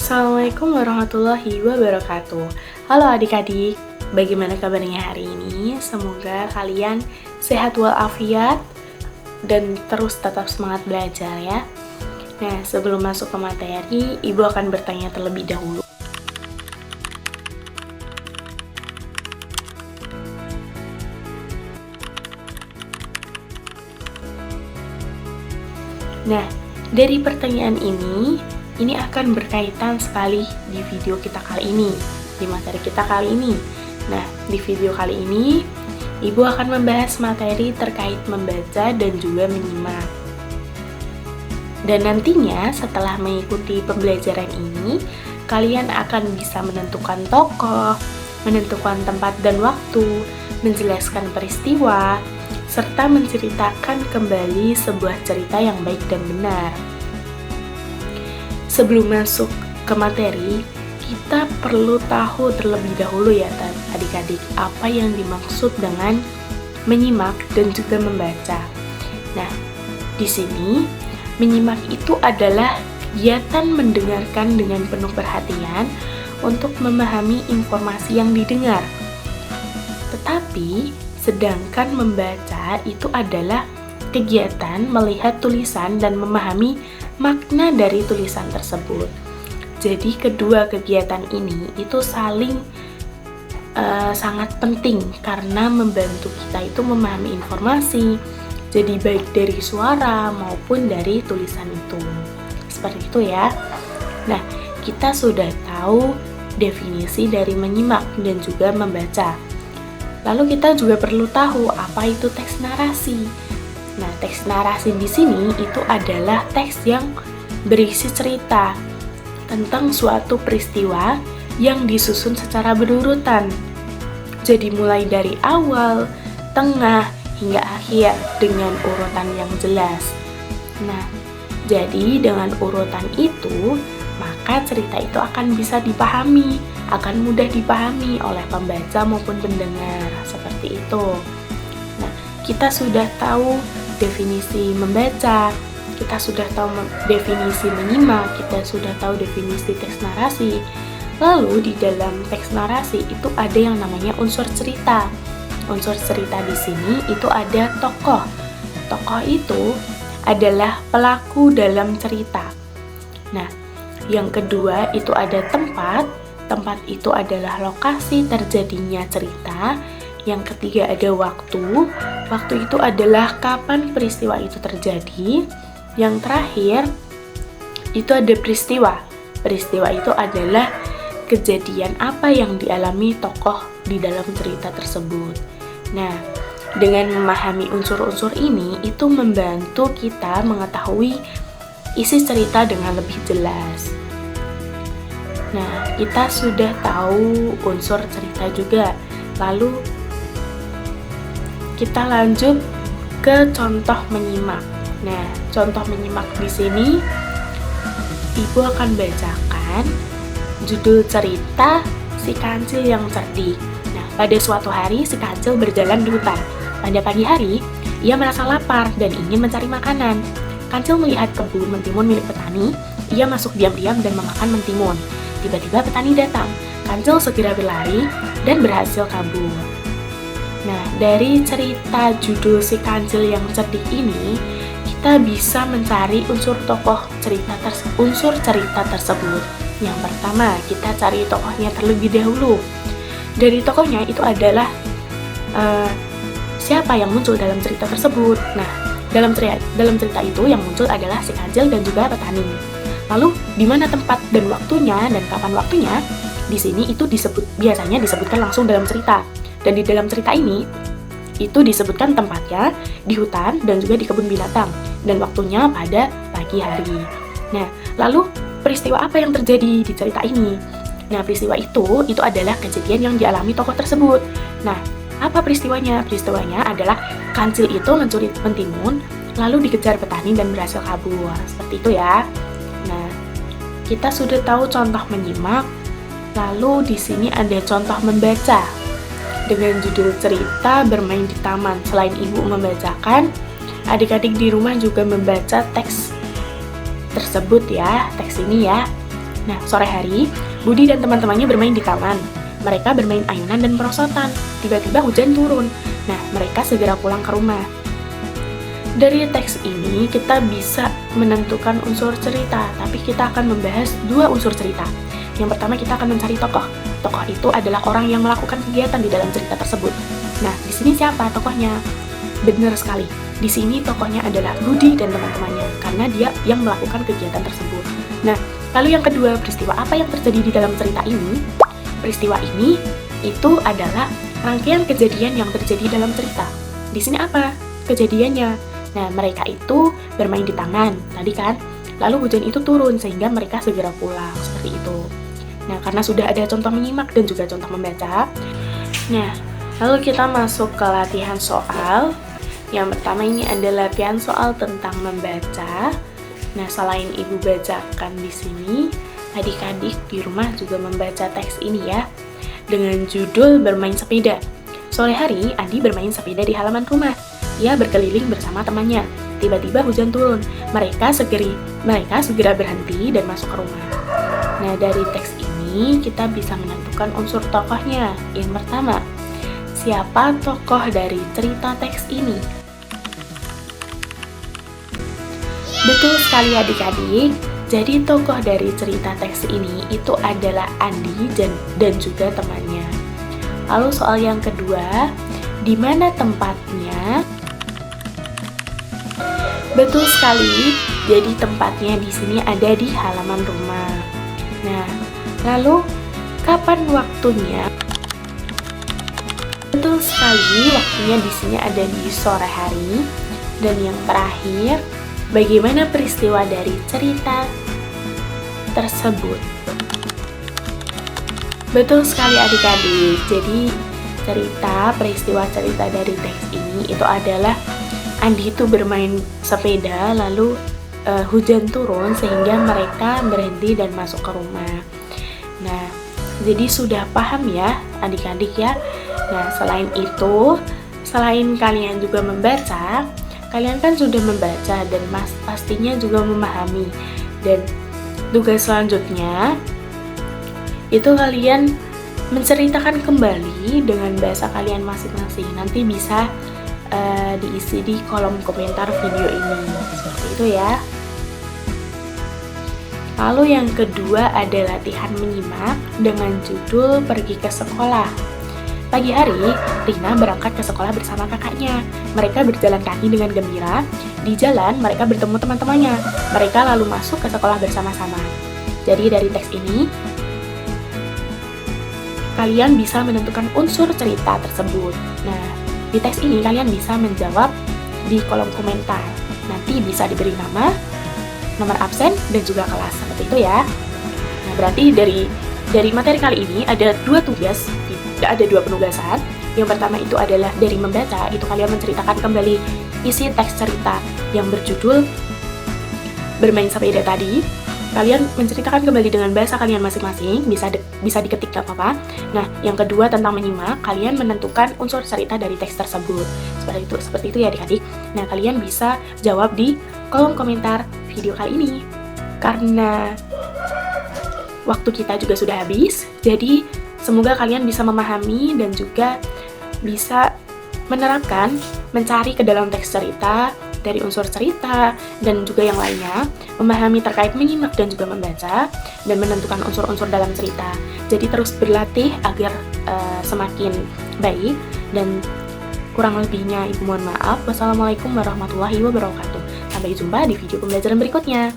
Assalamualaikum warahmatullahi wabarakatuh. Halo adik-adik, bagaimana kabarnya hari ini? Semoga kalian sehat walafiat dan terus tetap semangat belajar ya. Nah, sebelum masuk ke materi, Ibu akan bertanya terlebih dahulu. Nah, dari pertanyaan ini akan berkaitan sekali di video kita kali ini, di materi kita kali ini. Nah, di video kali ini, Ibu akan membahas materi terkait membaca dan juga menyimak. Dan nantinya setelah mengikuti pembelajaran ini, kalian akan bisa menentukan tokoh, menentukan tempat dan waktu, menjelaskan peristiwa, serta menceritakan kembali sebuah cerita yang baik dan benar. Sebelum masuk ke materi, kita perlu tahu terlebih dahulu ya adik-adik, apa yang dimaksud dengan menyimak dan juga membaca. Nah, di sini menyimak itu adalah kegiatan mendengarkan dengan penuh perhatian untuk memahami informasi yang didengar. Tetapi, sedangkan membaca itu adalah kegiatan melihat tulisan dan memahami makna dari tulisan tersebut. Jadi kedua kegiatan ini itu saling sangat penting karena membantu kita itu memahami informasi. Jadi baik dari suara maupun dari tulisan itu. Seperti itu ya. Nah, kita sudah tahu definisi dari menyimak dan juga membaca. Lalu kita juga perlu tahu apa itu teks narasi. Nah, teks narasi di sini itu adalah teks yang berisi cerita tentang suatu peristiwa yang disusun secara berurutan. Jadi mulai dari awal, tengah, hingga akhir dengan urutan yang jelas. Nah, jadi dengan urutan itu, maka cerita itu akan bisa dipahami, akan mudah dipahami oleh pembaca maupun pendengar, seperti itu. Nah, kita sudah tahu definisi membaca, kita sudah tahu definisi menyimak, kita sudah tahu definisi teks narasi. Lalu di dalam teks narasi itu ada yang namanya unsur cerita. Unsur cerita di sini itu ada tokoh. Tokoh itu adalah pelaku dalam cerita. Nah, yang kedua itu ada tempat. Tempat itu adalah lokasi terjadinya cerita. Yang ketiga ada waktu. Waktu itu adalah kapan peristiwa itu terjadi. Yang terakhir itu ada peristiwa. Peristiwa itu adalah kejadian apa yang dialami tokoh di dalam cerita tersebut. Nah, dengan memahami unsur-unsur ini itu membantu kita mengetahui isi cerita dengan lebih jelas. Nah, kita sudah tahu unsur cerita juga. Lalu kita lanjut ke contoh menyimak. Nah, contoh menyimak di sini Ibu akan bacakan judul cerita Si Kancil yang Cerdik. Nah, pada suatu hari si kancil berjalan di hutan. Pada pagi hari, ia merasa lapar dan ingin mencari makanan. Kancil melihat kebun mentimun milik petani. Ia masuk diam-diam dan memakan mentimun. Tiba-tiba petani datang. Kancil segera berlari dan berhasil kabur. Nah, dari cerita judul Si Kancil yang Cerdik ini, kita bisa mencari unsur cerita tersebut. Yang pertama, kita cari tokohnya terlebih dahulu. Dari tokohnya itu adalah siapa yang muncul dalam cerita tersebut. Nah, dalam cerita itu yang muncul adalah si kancil dan juga petani. Lalu, di mana tempat dan waktunya dan kapan waktunya? Di sini itu biasanya disebutkan langsung dalam cerita. Dan di dalam cerita ini, itu disebutkan tempatnya di hutan dan juga di kebun binatang. Dan waktunya pada pagi hari. Nah, lalu peristiwa apa yang terjadi di cerita ini? Nah, peristiwa itu adalah kejadian yang dialami tokoh tersebut. Nah, apa peristiwanya? Peristiwanya adalah kancil itu mencuri mentimun, lalu dikejar petani dan berhasil kabur. Seperti itu ya. Nah, kita sudah tahu contoh menyimak. Lalu di sini ada contoh membaca. Dengan judul cerita bermain di taman. Selain Ibu membacakan, adik-adik di rumah juga membaca teks tersebut ya, teks ini ya. Nah, sore hari, Budi dan teman-temannya bermain di taman. Mereka bermain ayunan dan perosotan. Tiba-tiba hujan turun. Nah, mereka segera pulang ke rumah. Dari teks ini, kita bisa menentukan unsur cerita, tapi kita akan membahas dua unsur cerita. Yang pertama, kita akan mencari tokoh. Tokoh itu adalah orang yang melakukan kegiatan di dalam cerita tersebut. Nah, di sini siapa tokohnya? Benar sekali. Di sini tokohnya adalah Budi dan teman-temannya, karena dia yang melakukan kegiatan tersebut. Nah, lalu yang kedua, peristiwa apa yang terjadi di dalam cerita ini? Peristiwa ini itu adalah rangkaian kejadian yang terjadi dalam cerita. Di sini apa kejadiannya? Nah, mereka itu bermain di taman, tadi kan? Lalu hujan itu turun sehingga mereka segera pulang, seperti itu. Nah, karena sudah ada contoh menyimak dan juga contoh membaca. Nah, lalu kita masuk ke latihan soal. Yang pertama ini adalah latihan soal tentang membaca. Nah, selain ibu bacakan di sini, adik-adik di rumah juga membaca teks ini ya, dengan judul bermain sepeda. Sore hari, Adi bermain sepeda di halaman rumah. Ia berkeliling bersama temannya. Tiba-tiba hujan turun. Mereka segera berhenti dan masuk ke rumah. Nah, dari teks ini kita bisa menentukan unsur tokohnya. Yang pertama, siapa tokoh dari cerita teks ini? Betul sekali adik-adik. Jadi tokoh dari cerita teks ini itu adalah Andi dan juga temannya. Lalu soal yang kedua, di mana tempatnya? Betul sekali. Jadi tempatnya di sini ada di halaman rumah. Nah, lalu kapan waktunya? Betul sekali, waktunya di sini ada di sore hari. Dan yang terakhir, bagaimana peristiwa dari cerita tersebut? Betul sekali adik-adik. Jadi peristiwa cerita dari teks ini itu adalah Andi itu bermain sepeda, lalu hujan turun sehingga mereka berhenti dan masuk ke rumah. Nah, jadi sudah paham ya adik-adik ya. Nah, selain itu, selain kalian juga membaca, kalian kan sudah membaca dan pastinya juga memahami. Dan tugas selanjutnya itu kalian menceritakan kembali dengan bahasa kalian masing-masing. Nanti bisa diisi di kolom komentar video ini, seperti itu ya. Lalu yang kedua ada latihan menyimak dengan judul pergi ke sekolah. Pagi hari, Rina berangkat ke sekolah bersama kakaknya. Mereka berjalan kaki dengan gembira. Di jalan, mereka bertemu teman-temannya. Mereka lalu masuk ke sekolah bersama-sama. Jadi dari teks ini, kalian bisa menentukan unsur cerita tersebut. Nah, di teks ini kalian bisa menjawab di kolom komentar. Nanti bisa diberi nama, nomor absen, dan juga kelas. Seperti itu ya. Nah, berarti dari materi kali ini ada dua tugas, ada dua penugasan. Yang pertama itu adalah dari membaca, itu kalian menceritakan kembali isi teks cerita yang berjudul bermain sepeda tadi. Kalian menceritakan kembali dengan bahasa kalian masing-masing, bisa diketik gak apa-apa. Nah, yang kedua tentang menyimak, kalian menentukan unsur cerita dari teks tersebut. Seperti itu ya adik-adik. Nah, kalian bisa jawab di kolom komentar video kali ini. Karena waktu kita juga sudah habis, jadi semoga kalian bisa memahami dan juga bisa menerapkan, mencari ke dalam teks cerita, dari unsur cerita, dan juga yang lainnya, memahami terkait menyimak dan juga membaca, dan menentukan unsur-unsur dalam cerita. Jadi terus berlatih agar semakin baik, dan kurang lebihnya ibu mohon maaf. Wassalamualaikum warahmatullahi wabarakatuh. Sampai jumpa di video pembelajaran berikutnya.